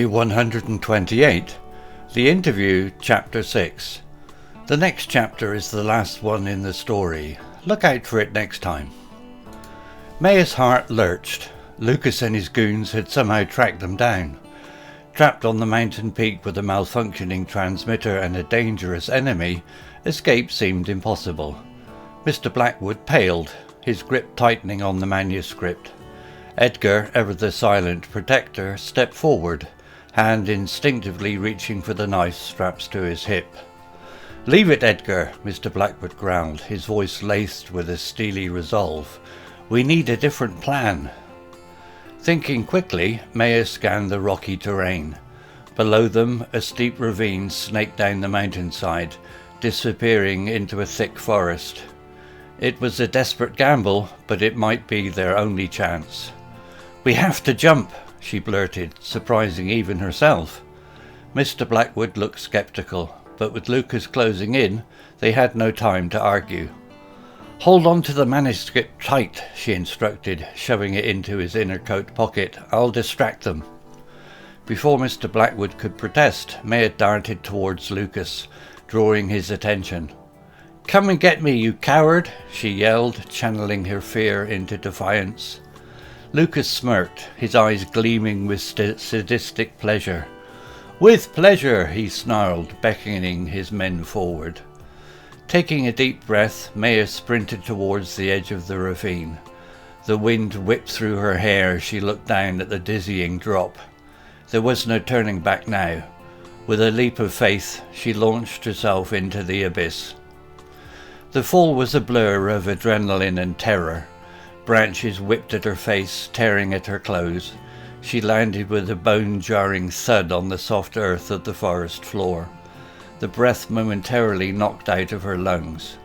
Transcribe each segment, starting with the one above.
Day 128, The Interview, Chapter 6. The next chapter is the last one in the story. Look out for it next time. Maya's heart lurched. Lucas and his goons had somehow tracked them down. Trapped on the mountain peak with a malfunctioning transmitter and a dangerous enemy, escape seemed impossible. Mr. Blackwood paled, his grip tightening on the manuscript. Edgar, ever the silent protector, stepped forward, hand instinctively reaching for the knife straps to his hip. "Leave it, Edgar," Mr. Blackwood growled, his voice laced with a steely resolve. "We need a different plan." Thinking quickly, Maya scanned the rocky terrain. Below them, a steep ravine snaked down the mountainside, disappearing into a thick forest. It was a desperate gamble, but it might be their only chance. "We have to jump," she blurted, surprising even herself. Mr. Blackwood looked sceptical, but with Lucas closing in, they had no time to argue. "Hold on to the manuscript tight," she instructed, shoving it into his inner coat pocket. "I'll distract them." Before Mr. Blackwood could protest, Maya darted towards Lucas, drawing his attention. "Come and get me, you coward," she yelled, channeling her fear into defiance. Lucas smirked, his eyes gleaming with sadistic pleasure. "With pleasure," he snarled, beckoning his men forward. Taking a deep breath, Maya sprinted towards the edge of the ravine. The wind whipped through her hair as she looked down at the dizzying drop. There was no turning back now. With a leap of faith, she launched herself into the abyss. The fall was a blur of adrenaline and terror. Branches whipped at her face, tearing at her clothes. She landed with a bone-jarring thud on the soft earth of the forest floor. The breath momentarily knocked out of her lungs.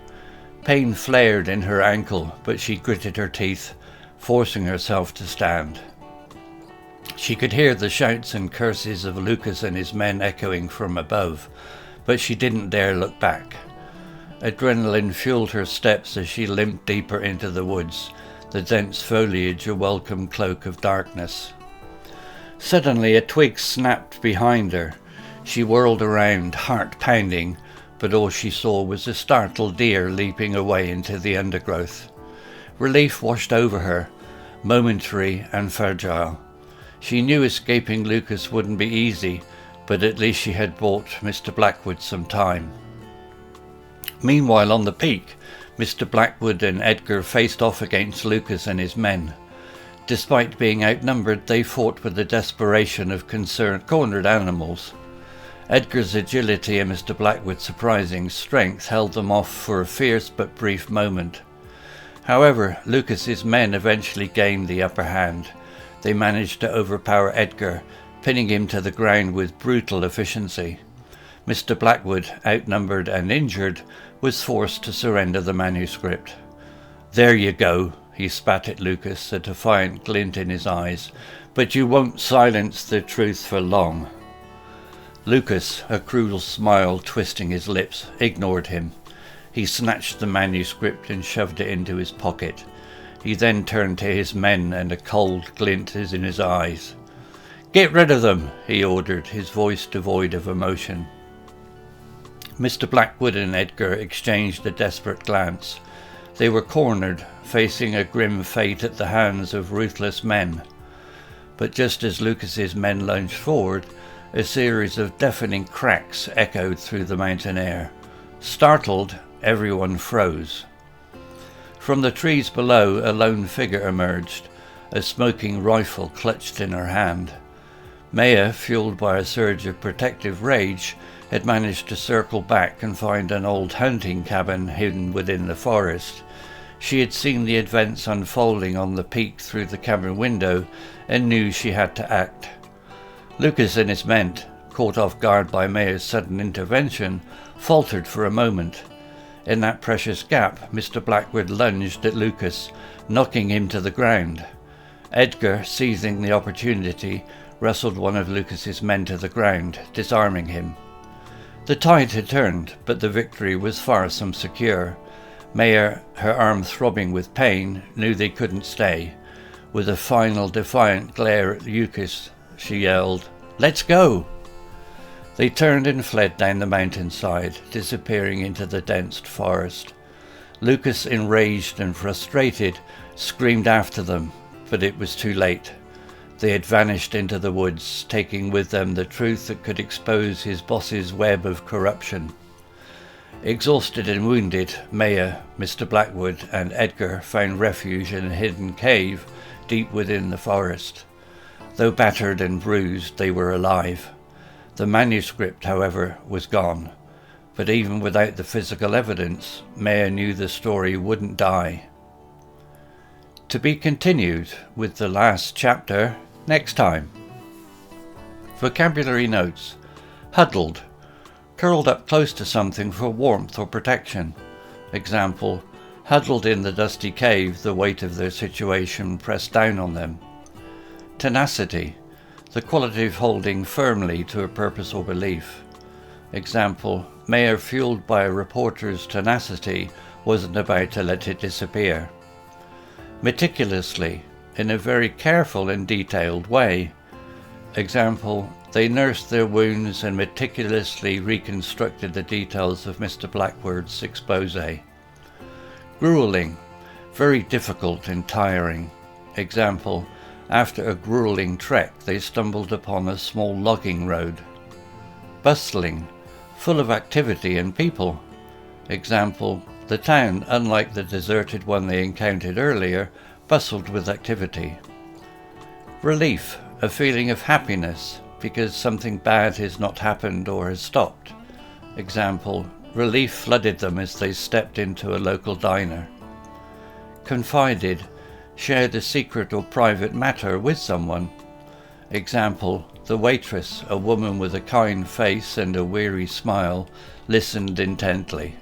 Pain flared in her ankle, but she gritted her teeth, forcing herself to stand. She could hear the shouts and curses of Lucas and his men echoing from above, but she didn't dare look back. Adrenaline fueled her steps as she limped deeper into the woods, the dense foliage a welcome cloak of darkness. Suddenly a twig snapped behind her. She whirled around, heart pounding, but all she saw was a startled deer leaping away into the undergrowth. Relief washed over her, momentary and fragile. She knew escaping Lucas wouldn't be easy, but at least she had bought Mr. Blackwood some time. Meanwhile, on the peak, Mr. Blackwood and Edgar faced off against Lucas and his men. Despite being outnumbered, they fought with the desperation of cornered animals. Edgar's agility and Mr. Blackwood's surprising strength held them off for a fierce but brief moment. However, Lucas's men eventually gained the upper hand. They managed to overpower Edgar, pinning him to the ground with brutal efficiency. Mr. Blackwood, outnumbered and injured, was forced to surrender the manuscript. "There you go," he spat at Lucas, a defiant glint in his eyes, "but you won't silence the truth for long." Lucas, a cruel smile twisting his lips, ignored him. He snatched the manuscript and shoved it into his pocket. He then turned to his men, and a cold glint is in his eyes. "Get rid of them," he ordered, his voice devoid of emotion. Mr. Blackwood and Edgar exchanged a desperate glance. They were cornered, facing a grim fate at the hands of ruthless men. But just as Lucas's men lunged forward, a series of deafening cracks echoed through the mountain air. Startled, everyone froze. From the trees below, a lone figure emerged, a smoking rifle clutched in her hand. Maya, fueled by a surge of protective rage, had managed to circle back and find an old hunting cabin hidden within the forest. She had seen the events unfolding on the peak through the cabin window and knew she had to act. Lucas and his men, caught off guard by Maya's sudden intervention, faltered for a moment. In that precious gap, Mr. Blackwood lunged at Lucas, knocking him to the ground. Edgar, seizing the opportunity, wrestled one of Lucas's men to the ground, disarming him. The tide had turned, but the victory was far from secure. Maya, her arm throbbing with pain, knew they couldn't stay. With a final defiant glare at Lucas, she yelled, Let's go! They turned and fled down the mountainside, disappearing into the dense forest. Lucas, enraged and frustrated, screamed after them, but it was too late. They had vanished into the woods, taking with them the truth that could expose his boss's web of corruption. Exhausted and wounded, Maya, Mr. Blackwood and Edgar found refuge in a hidden cave deep within the forest. Though battered and bruised, they were alive. The manuscript, however, was gone, but even without the physical evidence, Maya knew the story wouldn't die. To be continued with the last chapter next time. Vocabulary notes. Huddled. Curled up close to something for warmth or protection. Example, huddled in the dusty cave, the weight of their situation pressed down on them. Tenacity. The quality of holding firmly to a purpose or belief. Example, Mayer, fueled by a reporter's tenacity, wasn't about to let it disappear. Meticulously, in a very careful and detailed way. Example, they nursed their wounds and meticulously reconstructed the details of Mr. Blackwood's expose. Grueling, very difficult and tiring. Example, after a grueling trek they stumbled upon a small logging road. Bustling, full of activity and people. Example, the town, unlike the deserted one they encountered earlier, bustled with activity. Relief, a feeling of happiness because something bad has not happened or has stopped. Example, relief flooded them as they stepped into a local diner. Confided, shared a secret or private matter with someone. Example, the waitress, a woman with a kind face and a weary smile, listened intently.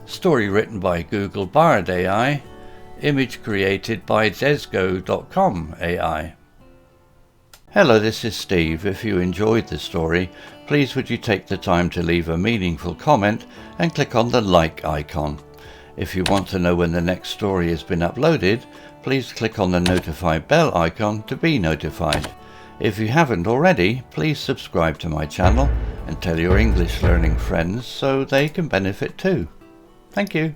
Story written by Google Bard AI. Image created by desgo.com AI. Hello, this is Steve. If you enjoyed the story, please would you take the time to leave a meaningful comment and click on the like icon. If you want to know when the next story has been uploaded, please click on the notify bell icon to be notified. If you haven't already, please subscribe to my channel and tell your English learning friends so they can benefit too. Thank you.